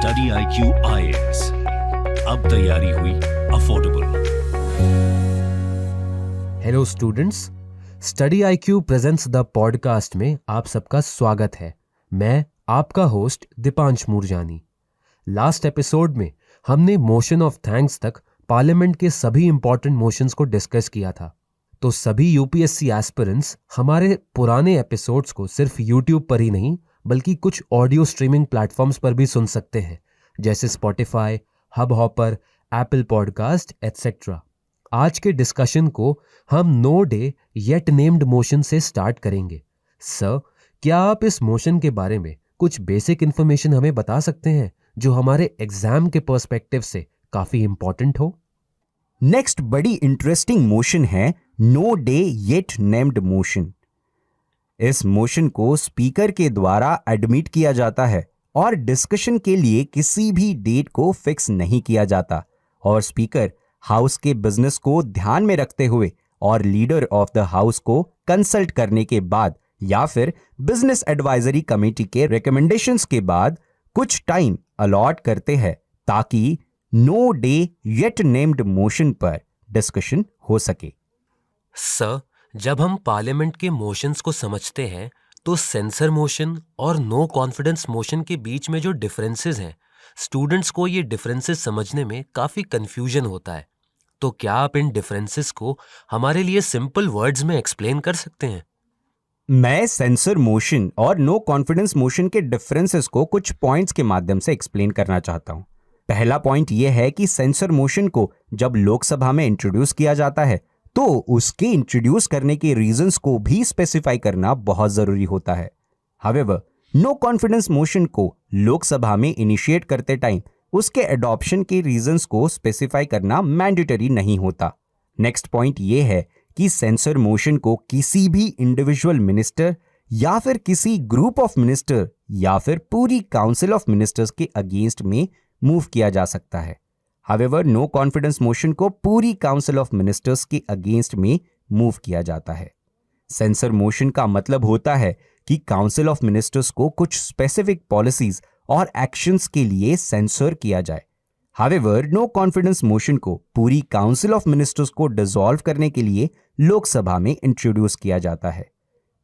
Study IQ IAS, अब तैयारी हुई affordable. Hello students, study IQ presents the podcast में आप सबका स्वागत है। मैं आपका host Deepansh Moorjani. Last episode में हमने मोशन ऑफ थैंक्स तक पार्लियामेंट के सभी इंपॉर्टेंट मोशंस को डिस्कस किया था। तो सभी यूपीएससी एस्पिरेंट्स हमारे पुराने एपिसोड्स को सिर्फ यूट्यूब पर ही नहीं बल्कि कुछ ऑडियो स्ट्रीमिंग प्लेटफॉर्म्स पर भी सुन सकते हैं, जैसे Spotify, Hubhopper, Apple podcast etcetera. आज के डिस्कशन को हम no day yet named motion से स्टार्ट करेंगे। सर, क्या आप इस मोशन के बारे में कुछ बेसिक इन्फॉर्मेशन हमें बता सकते हैं जो हमारे एग्जाम के पर्सपेक्टिव से काफी इंपॉर्टेंट हो? नेक्स्ट बड़ी इंटरेस्टिंग मोशन है no day yet named motion. इस मोशन को स्पीकर के द्वारा एडमिट किया जाता है और डिस्कशन के लिए किसी भी डेट को फिक्स नहीं किया जाता, और स्पीकर हाउस के बिजनेस को ध्यान में रखते हुए और लीडर ऑफ द हाउस को कंसल्ट करने के बाद या फिर बिजनेस एडवाइजरी कमेटी के रिकमेंडेशंस के बाद कुछ टाइम अलॉट करते हैं ताकि no day yet named motion पर डिस्कशन हो सके। सर, जब हम पार्लियामेंट के मोशंस को समझते हैं तो सेंसर मोशन और नो कॉन्फिडेंस मोशन के बीच में जो डिफरेंसेस हैं, स्टूडेंट्स को ये डिफरेंसेस समझने में काफ़ी कंफ्यूजन होता है। तो क्या आप इन डिफरेंसेस को हमारे लिए सिंपल वर्ड्स में एक्सप्लेन कर सकते हैं? मैं सेंसर मोशन और नो कॉन्फिडेंस मोशन के डिफरेंसेस को कुछ पॉइंट्स के माध्यम से एक्सप्लेन करना चाहता हूं। पहला पॉइंट यह है कि सेंसर मोशन को जब लोकसभा में इंट्रोड्यूस किया जाता है तो उसके इंट्रोड्यूस करने के रीजंस को भी स्पेसिफाई करना बहुत जरूरी होता है। हावेवर, नो कॉन्फिडेंस मोशन को लोकसभा में इनिशिएट करते टाइम उसके एडॉप्शन के रीजंस को स्पेसिफाई करना मैंडेटरी नहीं होता। नेक्स्ट पॉइंट यह है कि सेंसर मोशन को किसी भी इंडिविजुअल मिनिस्टर या फिर किसी ग्रुप ऑफ मिनिस्टर या फिर पूरी काउंसिल ऑफ मिनिस्टर्स के अगेंस्ट में मूव किया जा सकता है। हावेवर, नो कॉन्फिडेंस मोशन को पूरी काउंसिल ऑफ मिनिस्टर्स के अगेंस्ट में मूव किया जाता है। सेंसर मोशन का मतलब होता है कि काउंसिल ऑफ मिनिस्टर्स को कुछ स्पेसिफिक पॉलिसीज और एक्शंस के लिए सेंसर किया जाए। हावेवर, नो कॉन्फिडेंस मोशन को पूरी काउंसिल ऑफ मिनिस्टर्स को डिसॉल्व करने के लिए लोकसभा में इंट्रोड्यूस किया जाता है।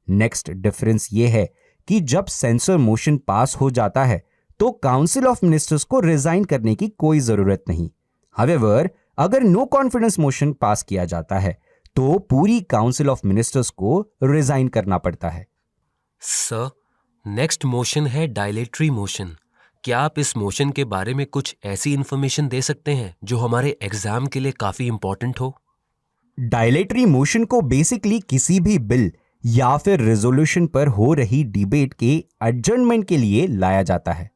नेक्स्ट डिफरेंस यह है कि जब सेंसर मोशन पास हो जाता है तो काउंसिल ऑफ मिनिस्टर्स को रिजाइन करने की कोई जरूरत नहीं। हावेवर, अगर नो कॉन्फिडेंस मोशन पास किया जाता है तो पूरी काउंसिल ऑफ मिनिस्टर्स को रिजाइन करना पड़ता है। सर, नेक्स्ट मोशन है डायलेटरी मोशन। क्या आप इस मोशन के बारे में कुछ ऐसी इंफॉर्मेशन दे सकते हैं जो हमारे एग्जाम के लिए काफी इंपॉर्टेंट हो? डायलेटरी मोशन को बेसिकली किसी भी बिल या फिर रेजोल्यूशन पर हो रही डिबेट के एडजर्नमेंट के लिए लाया जाता है।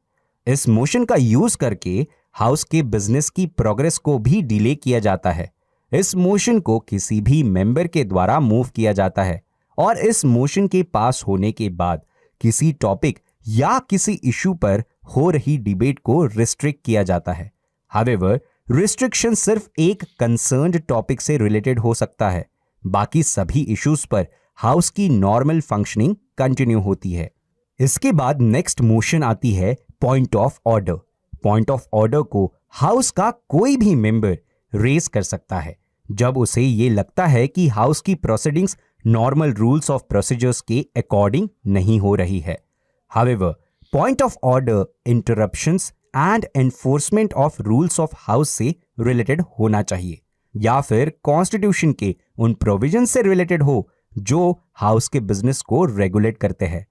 इस मोशन का यूज करके हाउस के बिजनेस की प्रोग्रेस को भी डिले किया जाता है। इस मोशन को किसी भी मेंबर के द्वारा मूव किया जाता है और इस मोशन के पास होने के बाद किसी टॉपिक या किसी इशू पर हो रही डिबेट को रिस्ट्रिक्ट किया जाता है। हावेवर, रिस्ट्रिक्शन सिर्फ एक कंसर्न्ड टॉपिक से रिलेटेड हो सकता है, बाकी सभी इश्यूज पर हाउस की नॉर्मल फंक्शनिंग कंटिन्यू होती है। इसके बाद नेक्स्ट मोशन आती है point of order. Point of order को हाउस का कोई भी मेंबर रेज कर सकता है जब उसे ये लगता है कि हाउस की proceedings normal rules of procedures के अकॉर्डिंग नहीं हो रही है। However, point of order interruptions and enforcement of rules of house से रिलेटेड होना चाहिए या फिर कॉन्स्टिट्यूशन के उन प्रोविजन से रिलेटेड हो जो हाउस के बिजनेस को रेगुलेट करते हैं।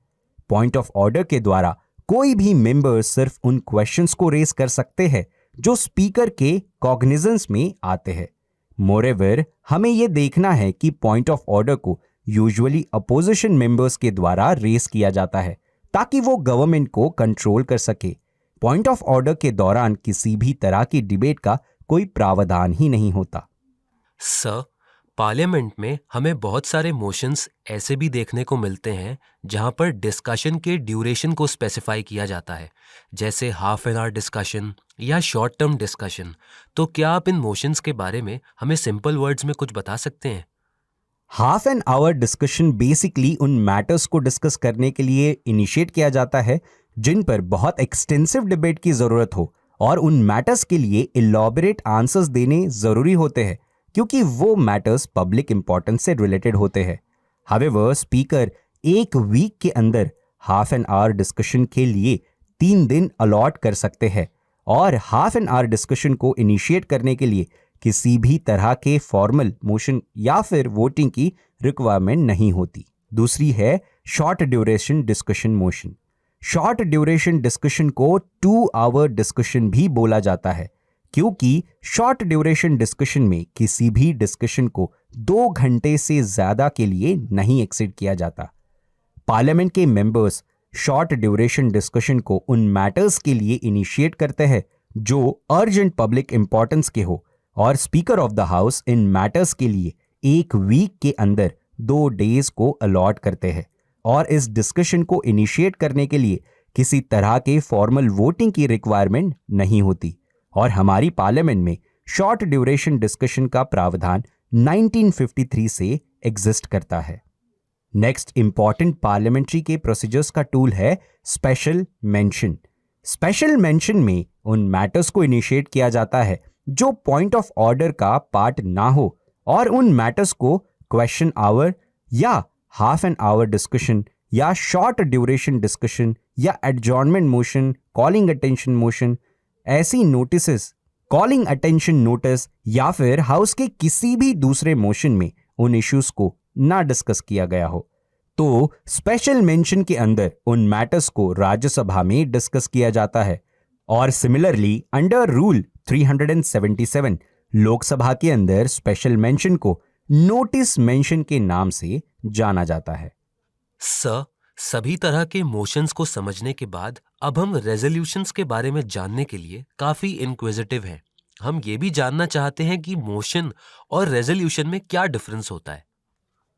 पॉइंट ऑफ ऑर्डर के द्वारा कोई भी मेंबर सिर्फ उन क्वेश्चंस को रेज कर सकते हैं जो स्पीकर के कॉग्निजेंस में आते हैं। मोरेवर, हमें यह देखना है कि पॉइंट ऑफ ऑर्डर को यूजुअली अपोजिशन मेंबर्स के द्वारा रेज किया जाता है ताकि वो गवर्नमेंट को कंट्रोल कर सके। पॉइंट ऑफ ऑर्डर के दौरान किसी भी तरह की डिबेट का कोई प्रावधान ही नहीं होता। सर, पार्लियामेंट में हमें बहुत सारे मोशंस ऐसे भी देखने को मिलते हैं जहां पर डिस्कशन के ड्यूरेशन को स्पेसिफाई किया जाता है, जैसे हाफ एन आवर डिस्कशन या शॉर्ट टर्म डिस्कशन। तो क्या आप इन मोशंस के बारे में हमें सिंपल वर्ड्स में कुछ बता सकते हैं? Half an hour discussion basically उन मैटर्स को डिस्कस करने के लिए इनिशिएट किया जाता है जिन पर बहुत एक्सटेंसिव डिबेट की जरूरत हो और उन मैटर्स के लिए इलॉबरेट आंसर्स देने जरूरी होते हैं क्योंकि वो मैटर्स पब्लिक इंपॉर्टेंस से रिलेटेड होते हैं। हावेवर स्पीकर एक वीक के अंदर हाफ एन आवर डिस्कशन के लिए 3 दिन अलॉट कर सकते हैं और हाफ एन आवर डिस्कशन को इनिशिएट करने के लिए किसी भी तरह के फॉर्मल मोशन या फिर वोटिंग की रिक्वायरमेंट नहीं होती। दूसरी है short duration discussion motion. Short duration discussion को 2 आवर डिस्कशन भी बोला जाता है क्योंकि शॉर्ट ड्यूरेशन डिस्कशन में किसी भी डिस्कशन को 2 घंटे से ज्यादा के लिए नहीं एक्सीड किया जाता। पार्लियामेंट के मेंबर्स शॉर्ट ड्यूरेशन डिस्कशन को उन मैटर्स के लिए इनिशिएट करते हैं जो अर्जेंट पब्लिक इंपॉर्टेंस के हो और speaker of the house in matters के लिए 1 वीक के अंदर 2 डेज को अलॉट करते हैं और इस डिस्कशन को इनिशिएट करने के लिए किसी तरह के फॉर्मल वोटिंग की रिक्वायरमेंट नहीं होती और हमारी पार्लियामेंट में शॉर्ट ड्यूरेशन डिस्कशन का प्रावधान 1953 से एग्जिस्ट करता है। नेक्स्ट इंपॉर्टेंट पार्लियामेंट्री के प्रोसीजर्स का टूल है स्पेशल मेंशन। स्पेशल मेंशन में उन मैटर्स को इनिशिएट किया जाता है जो पॉइंट ऑफ ऑर्डर का पार्ट ना हो और उन मैटर्स को क्वेश्चन आवर या हाफ एन आवर डिस्कशन या शॉर्ट ड्यूरेशन डिस्कशन या adjournment motion, calling attention motion, ऐसी नोटिसेस, कॉलिंग अटेंशन नोटिस या फिर हाउस के किसी भी दूसरे मोशन में उन इश्यूज को ना डिस्कस किया गया हो तो स्पेशल मेंशन के अंदर उन मैटर्स को राज्यसभा में डिस्कस किया जाता है और सिमिलरली अंडर रूल 377 लोकसभा के अंदर स्पेशल मेंशन को नोटिस मेंशन के नाम से जाना जाता है। सर, सभी तरह के मोशंस को समझने के बाद अब हम रेजोल्यूशंस के बारे में जानने के लिए काफी इंक्विजिटिव हैं। हम ये भी जानना चाहते हैं कि मोशन और रेजोल्यूशन में क्या डिफरेंस होता है।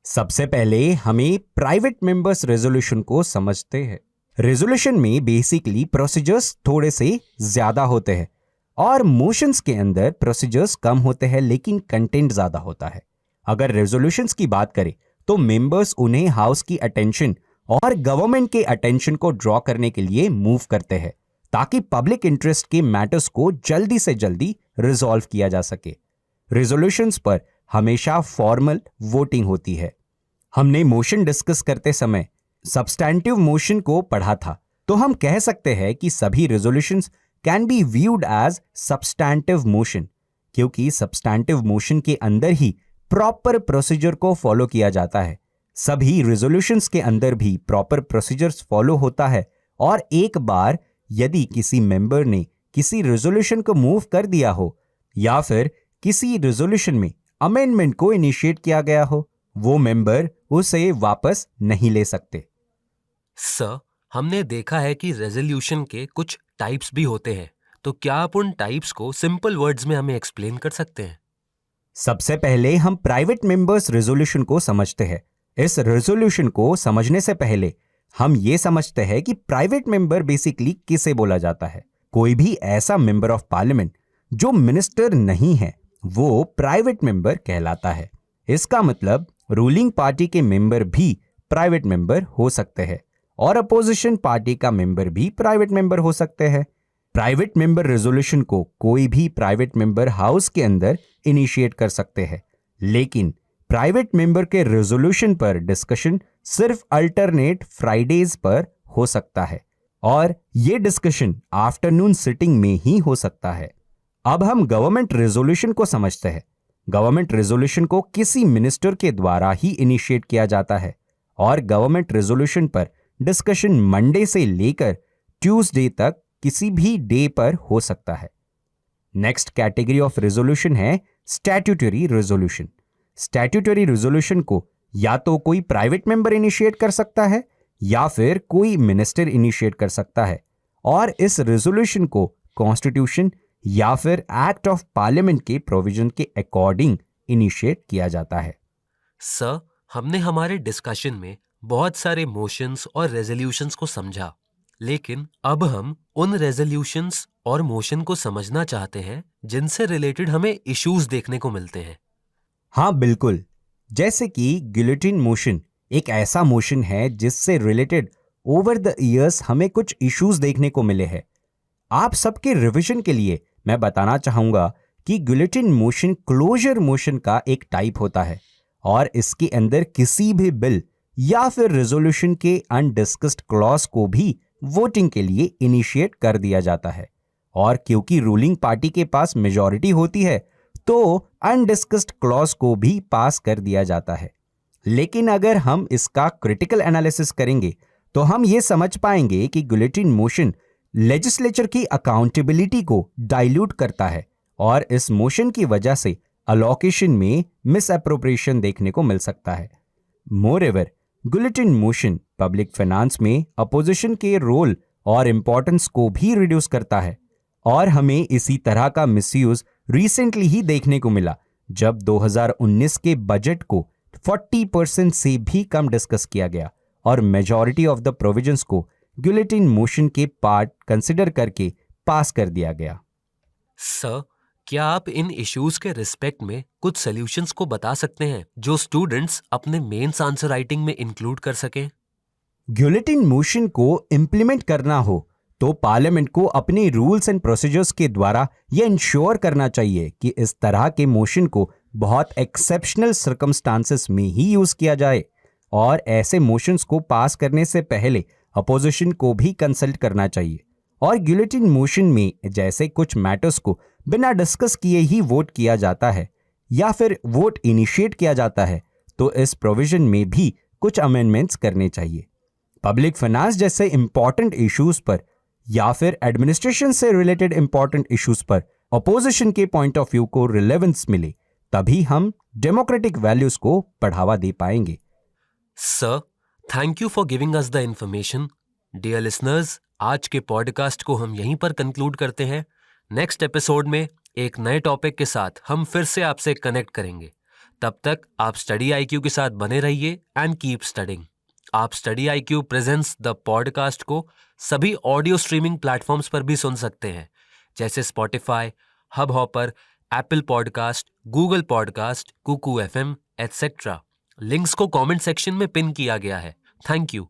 सबसे पहले हमें प्राइवेट मेंबर्स रेजोल्यूशन को समझते हैं। रेजोल्यूशन में बेसिकली प्रोसीजर्स थोड़े से ज्यादा होते हैं और मोशंस के अंदर प्रोसीजर्स कम होते हैं लेकिन कंटेंट ज्यादा होता है। अगर रेजोल्यूशंस की बात करें तो मेंबर्स उन्हें हाउस की अटेंशन और गवर्नमेंट के अटेंशन को ड्रॉ करने के लिए मूव करते हैं ताकि पब्लिक इंटरेस्ट के मैटर्स को जल्दी से जल्दी रिजॉल्व किया जा सके। रेजोल्यूशंस पर हमेशा फॉर्मल वोटिंग होती है। हमने मोशन डिस्कस करते समय सब्सटैंटिव मोशन को पढ़ा था तो हम कह सकते हैं कि सभी resolutions can be viewed as substantive motion क्योंकि सब्सटैंटिव मोशन के अंदर ही प्रॉपर प्रोसीजर को फॉलो किया जाता है। सभी रेजोल्यूशंस के अंदर भी प्रॉपर प्रोसीजर्स फॉलो होता है और एक बार यदि किसी मेंबर ने किसी रेजोल्यूशन को मूव कर दिया हो या फिर किसी रेजोल्यूशन में अमेंडमेंट को इनिशिएट किया गया हो, वो मेंबर उसे वापस नहीं ले सकते। सर, हमने देखा है कि रेजोल्यूशन के कुछ टाइप्स भी होते हैं, तो क्या आप उन टाइप्स को सिंपल वर्ड्स में हमें एक्सप्लेन कर सकते हैं? सबसे पहले हम प्राइवेट मेंबर्स रेजोल्यूशन को समझते हैं। इस रेजोल्यूशन को समझने से पहले हम ये समझते हैं कि प्राइवेट मेंबर बेसिकली किसे बोला जाता है। कोई भी ऐसा मेंबर ऑफ पार्लियामेंट जो मिनिस्टर नहीं है वो प्राइवेट मेंबर कहलाता है। इसका मतलब रूलिंग पार्टी के मेंबर भी प्राइवेट मेंबर हो सकते हैं और अपोजिशन पार्टी का मेंबर भी प्राइवेट मेंबर हो सकते हैं। प्राइवेट मेंबर रेजोल्यूशन को कोई भी प्राइवेट मेंबर हाउस के अंदर इनिशिएट कर सकते हैं, लेकिन प्राइवेट मेंबर के रेजोल्यूशन पर डिस्कशन सिर्फ अल्टरनेट फ्राइडेज पर हो सकता है और ये डिस्कशन आफ्टरनून सिटिंग में ही हो सकता है। अब हम गवर्नमेंट रेजोल्यूशन को समझते हैं। गवर्नमेंट रेजोल्यूशन को किसी मिनिस्टर के द्वारा ही इनिशिएट किया जाता है और गवर्नमेंट रेजोल्यूशन पर डिस्कशन मंडे से लेकर ट्यूसडे तक किसी भी डे पर हो सकता है। नेक्स्ट कैटेगरी ऑफ रेजोल्यूशन है स्टैट्यूटरी रेजोल्यूशन। स्टैट्यूटरी रेजोल्यूशन को या तो कोई प्राइवेट मेंबर इनिशिएट कर सकता है या फिर कोई मिनिस्टर इनिशिएट कर सकता है और इस रेजोल्यूशन को कॉन्स्टिट्यूशन या फिर एक्ट ऑफ पार्लियामेंट के प्रोविजन के अकॉर्डिंग इनिशिएट किया जाता है। सर, हमने हमारे डिस्कशन में बहुत सारे मोशंस और रेजोल्यूशंस को समझा, लेकिन अब हम उन रेजोल्यूशंस और मोशन को समझना चाहते हैं जिनसे रिलेटेड हमें इश्यूज देखने को मिलते हैं। हाँ बिल्कुल, जैसे कि गिलोटिन मोशन एक ऐसा मोशन है जिससे रिलेटेड ओवर द ईयर्स हमें कुछ इश्यूज देखने को मिले हैं। आप सबके रिवीजन के लिए मैं बताना चाहूंगा कि गुलेटिन मोशन क्लोजर मोशन का एक टाइप होता है और इसके अंदर किसी भी बिल या फिर रेजोल्यूशन के अनडिस्कस्ड क्लॉज को भी वोटिंग के लिए इनिशिएट कर दिया जाता है और क्योंकि रूलिंग पार्टी के पास मेजॉरिटी होती है तो अनडिस्कस्ड क्लॉज को भी पास कर दिया जाता है। लेकिन अगर हम इसका क्रिटिकल एनालिसिस करेंगे तो हम ये समझ पाएंगे कि गुलेटिन मोशन लेजिस्लेचर की अकाउंटेबिलिटी को डाइल्यूट करता है और इस मोशन की वजह से अलोकेशन में मिस अप्रोप्रिएशन देखने को मिल सकता है। Moreover guillotine motion public finance में अपोजिशन के रोल और इंपॉर्टेंस को भी रिड्यूस करता है और हमें इसी तरह का मिसयूज रिसेंटली ही देखने को मिला जब 2019 के बजट को 40% से भी कम डिस्कस किया गया और मेजॉरिटी ऑफ द प्रोविजंस को गुलेटिन मोशन के पार्ट कंसिडर करके पास कर दिया गया। सर, क्या आप इन इश्यूज के रिस्पेक्ट में कुछ सॉल्यूशंस को बता सकते हैं जो स्टूडेंट्स अपने मेंस आंसर राइटिंग में इंक्लूड कर सकें? गुलेटिन मोशन को इंप्लीमेंट करना हो तो पार्लियामेंट को अपने रूल्स एंड प्रोसीजर्स के द्वारा यह इंश्योर करना चाहिए कि इस तरह के मोशन को बहुत एक्सेप्शनल सर्कमस्टांसेस में ही यूज किया जाए और ऐसे मोशंस को पास करने से पहले अपोजिशन को भी कंसल्ट करना चाहिए और गुलेटिन मोशन में जैसे कुछ मैटर्स को बिना डिस्कस किए ही वोट किया जाता है या फिर वोट इनिशिएट किया जाता है तो इस प्रोविजन में भी कुछ अमेंडमेंट्स करने चाहिए। पब्लिक फाइनेंस जैसे इंपॉर्टेंट इश्यूज पर या फिर एडमिनिस्ट्रेशन से रिलेटेड इंपॉर्टेंट इश्यूज पर अपोजिशन के पॉइंट ऑफ व्यू को रिलेवेंस मिले तभी हम डेमोक्रेटिक वैल्यूज को बढ़ावा दे पाएंगे। Sir, thank you for giving us the information. Dear listeners, आज के पॉडकास्ट को हम यहीं पर कंक्लूड करते हैं। नेक्स्ट एपिसोड में एक नए टॉपिक के साथ हम फिर से आपसे कनेक्ट करेंगे। तब तक आप स्टडी IQ के साथ बने रहिए एंड कीप स्टडिंग। आप study IQ presents the podcast को सभी ऑडियो स्ट्रीमिंग प्लेटफॉर्म्स पर भी सुन सकते हैं जैसे Spotify, Hubhopper, Apple podcast, Google podcast, Kuku FM, etcetera. Links को कमेंट सेक्शन में पिन किया गया है। Thank you.